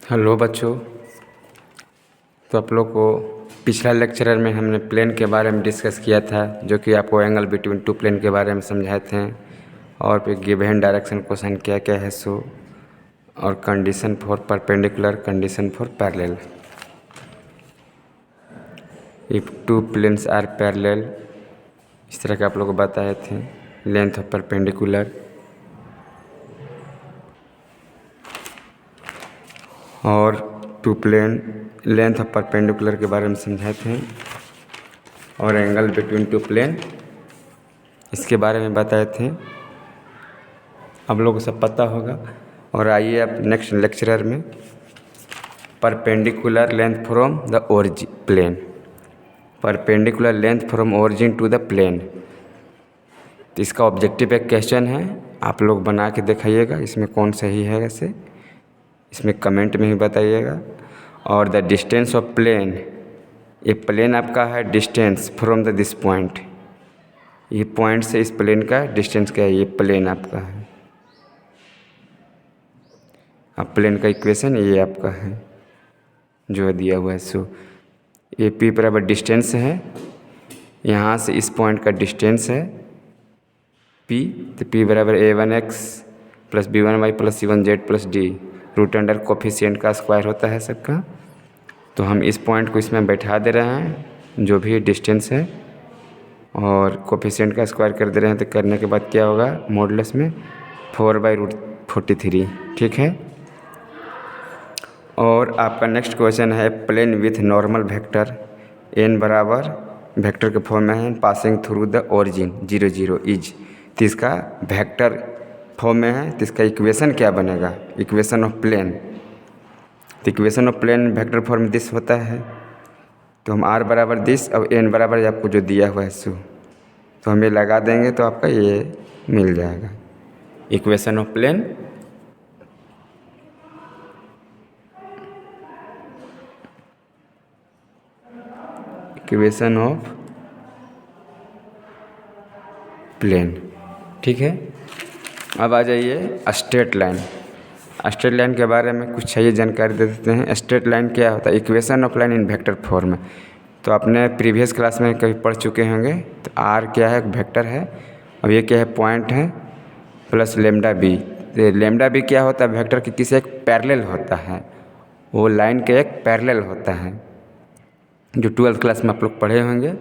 Hello बच्चों। तो आप लोग को पिछला लेक्चरर में हमने प्लेन के बारे में डिस्कस किया था, जो कि आपको एंगल बिटवीन टू प्लेन के बारे में समझाए थे, और फिर गिवन डायरेक्शन क्वेश्चन क्या क्या है सो, और condition for perpendicular, condition for parallel. If two planes are parallel, इस तरह के आप लोग को बताए थे। लेंथ ऑफ परपेंडिकुलर और two plane length of perpendicular के बारे में समझाए थे, और एंगल बिटवीन टू प्लेन इसके बारे में बताए थे। आप लोगों को सब पता होगा। और आइए अब नेक्स्ट लेक्चरर में perpendicular length from the origin plane, perpendicular length from origin to the plane. तो इसका ऑब्जेक्टिव एक क्वेश्चन है, आप लोग बना के दिखाइएगा इसमें कौन सही है, वैसे इसमें कमेंट में ही बताइएगा। और द डिस्टेंस ऑफ प्लेन, ये प्लेन आपका है distance from the this point, ये पॉइंट से इस प्लेन का डिस्टेंस क्या है, ये प्लेन आपका है। अब प्लेन का इक्वेशन ये आपका है जो दिया हुआ है। सो ये पी बराबर डिस्टेंस है, यहाँ से इस पॉइंट का डिस्टेंस है पी, तो पी बराबर a1x plus b1y plus c1z plus D, root under coefficient का स्क्वायर होता है सबका। तो हम इस पॉइंट को इसमें बैठा दे रहे हैं जो भी डिस्टेंस है, और कोफिशिएंट का स्क्वायर कर दे रहे हैं। तो करने के बाद क्या होगा, मॉडुलस में 4/√43, ठीक है। और आपका नेक्स्ट क्वेश्चन है plane with normal vector n बराबर वेक्टर के फॉर्म में है passing through the origin 0 0 is. तो इसका वेक्टर फॉर्म में है, तो इसका इक्वेशन क्या बनेगा, इक्वेशन ऑफ प्लेन। तो equation of plane vector form this होता है, तो हम r बराबर दिस और n बराबर आपको जो दिया हुआ है सो, तो हम ये लगा देंगे तो आपका ये मिल जाएगा equation of plane. Equation of plane, ठीक है। अब आ जाइए स्ट्रेट लाइन। स्ट्रेट लाइन के बारे में कुछ चाहिए जानकारी दे देते हैं। स्ट्रेट लाइन क्या होता है, equation of line in vector form. तो आपने प्रीवियस क्लास में कभी पढ़ चुके होंगे। तो आर क्या है, वेक्टर है, अब ये क्या है, पॉइंट है, प्लस लेमडा बी। तो लेमडा बी क्या होता है, वेक्टर के किसी एक पैरेलल होता है, वो लाइन के एक पैरेलल होता है, जो 12th क्लास में आप लोग पढ़े होंगे।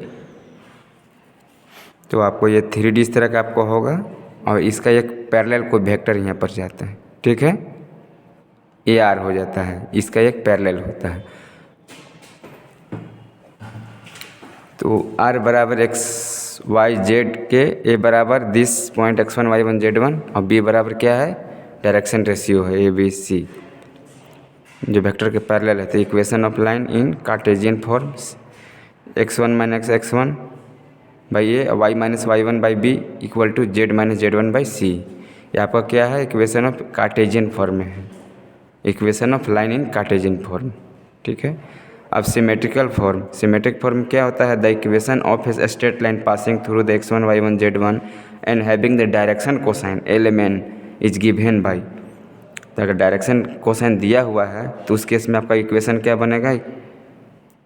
तो आपको ये 3D इस तरह का आपको होगा, और इसका एक पैरेलल कोई वेक्टर यहाँ पर जाता है, ठीक है, ए आर हो जाता है, इसका एक पैरेलल होता है। तो आर बराबर एक्स वाई जेड के, ए बराबर this point x1 y1 z1, और बी बराबर क्या है, डायरेक्शन रेशियो है ए बी सी, जो वेक्टर के पैरेलल है। तो equation of line in Cartesian form x1 minus x1 by A, Y minus y1 by B equal to z minus z1 by C. ये आपका क्या है, इक्वेशन ऑफ कार्टेशियन फॉर्म में है, equation of line in Cartesian form, ठीक है। अब symmetrical form, symmetric form क्या होता है, the equation of a straight line passing through the x1 y1 z1 and having the direction cosine lmn is given by. तो अगर direction cosine दिया हुआ है तो उस केस में आपका इक्वेशन क्या बनेगा,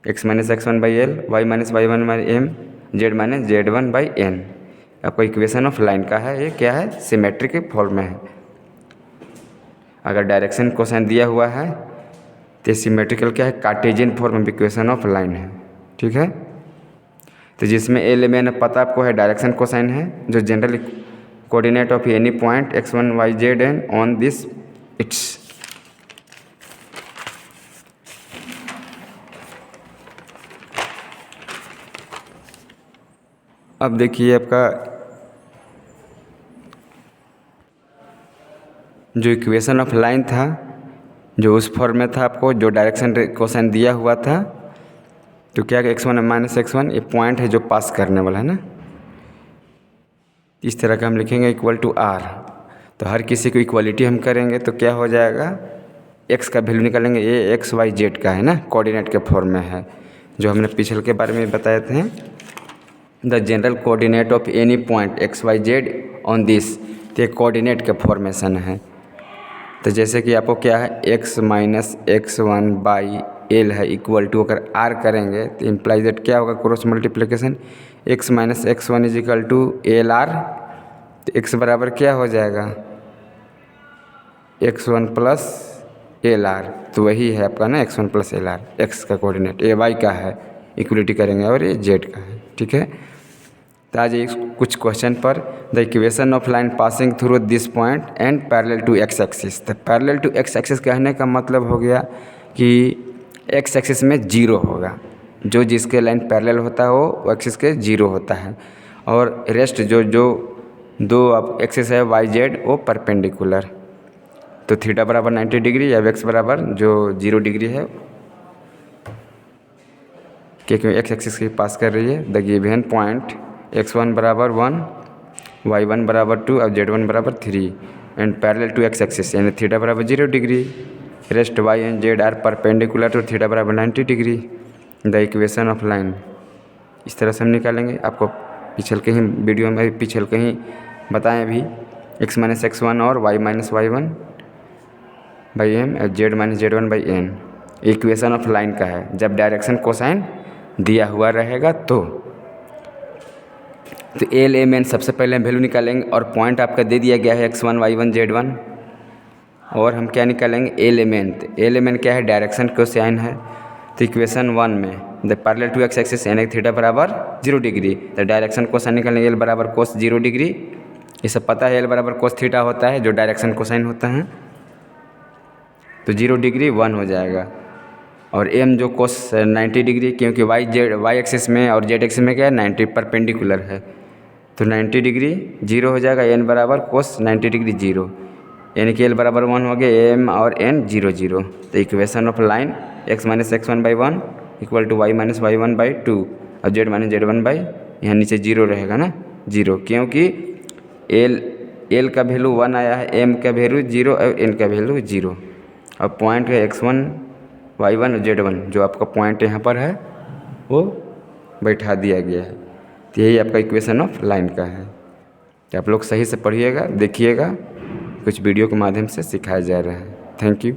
x minus x1 by L, Y minus y1 by M, z minus z1 by N. आपका इक्वेशन ऑफ लाइन का है, ये क्या है, सिमेट्रिक फॉर्म में है। अगर डायरेक्शन कोसाइन दिया हुआ है तो सिमेट्रिकल क्या है, कार्टेशियन फॉर्म में इक्वेशन ऑफ लाइन है, ठीक है। तो जिसमें एल पता आपको है डायरेक्शन कोसाइन है, जो general coordinate of any point x1 y z N on this its. अब देखिए आपका जो इक्वेशन ऑफ लाइन था, जो उस फॉर्म में था, आपको जो डायरेक्शन कोसाइन दिया हुआ था, तो क्या x1 माइनस x1 ये पॉइंट है जो पास करने वाला है ना, इस तरह का हम लिखेंगे इक्वल टू r। तो हर किसी को इक्वलिटी हम करेंगे तो क्या हो जाएगा, x का वैल्यू निकालेंगे, ये x y z का है ना, कोऑर्डिनेट के फॉर्म में है, जो हमने पिछले के बारे में बताए थे। The general coordinate of any point x y z on this, तो ये कोऑर्डिनेट के फॉर्मेशन है। तो जैसे कि आपको क्या है x minus x1 by L है इक्वल टू, अगर r करेंगे तो इम्प्लाइज दैट क्या होगा, cross multiplication x minus x1 is equal to L R. तो x बराबर क्या हो जाएगा, x1 प्लस एल आर। तो वही है आपका ना x1 plus L R, x का कोऑर्डिनेट, ये y का है, इक्वलिटी करेंगे, और ये z का है। ठीक है, तो आज कुछ क्वेश्चन पर the equation of line passing through this point and parallel to X axis. तो पैरेलल टू एक्स एक्सिस कहने का मतलब हो गया कि एक्स एक्सिस में जीरो होगा, जो जिसके लाइन पैरेलल होता है वो एक्सिस के जीरो होता है, और रेस्ट जो जो दो अब एक्सिस है वाई जेड वो परपेंडिकुलर। तो थीटा बराबर 90 डिग्री या एक्स बराबर जो 0 डिग्री है, क्योंकि एक्स एक्सिस के पास कर रही है। द गिवन पॉइंट x1 बराबर 1, y1 बराबर 2 और z1 बराबर 3 and parallel to X axis, यानी थीटा बराबर 0 degree, rest y and z are perpendicular to theta बराबर 90 degree. The equation of line इस तरह से हम निकालेंगे। आपको पिछल के ही वीडियो में पिछल के ही बताएं अभी, x माइनस x1 और y minus y1 by M और z minus z1 by N equation of line का है, जब डायरेक्शन कोसाइन दिया हुआ रहेगा तो एल एम एन सबसे पहले हम वैल्यू निकालेंगे, और पॉइंट आपका दे दिया गया है x1 y1 z1, और हम क्या निकालेंगे एल एम एन। तो एल एम एन क्या है, डायरेक्शन कोसाइन है। तो इक्वेशन 1 में the parallel to X axis यानी थीटा बराबर 0 डिग्री, तो डायरेक्शन कोसाइन निकालेंगे एल बराबर कोस 0 डिग्री। ये सब पता है, एल बराबर कोस थीटा होता है जो डायरेक्शन कोसाइन होता है। तो 0 डिग्री 1 हो जाएगा, और एम जो कोस 90 डिग्री, क्योंकि वाई एक्सिस में और जेड एक्सिस में क्या है 90 परपेंडिकुलर है, तो 90 डिग्री 0 हो जाएगा। एन बराबर कोस 90 डिग्री 0, यानी कि एल बराबर 1 हो गया, एम और एन 0 0। तो equation of line x minus x1 by 1 equal to y minus y1 by 2 और z माइनस z1 बाई, यहाँ नीचे 0 रहेगा ना 0, क्योंकि एल का वैल्यू 1 आया है, एम का वैल्यू 0 और एन का वैल्यू 0। और पॉइंट है x1 y1 और z1, जो आपका पॉइंट यहाँ पर है वो बैठा दिया गया है। तो यही आपका इक्वेशन ऑफ लाइन का है। तो आप लोग सही से पढ़िएगा, देखिएगा, कुछ वीडियो के माध्यम से सिखाया जा रहा है। Thank you.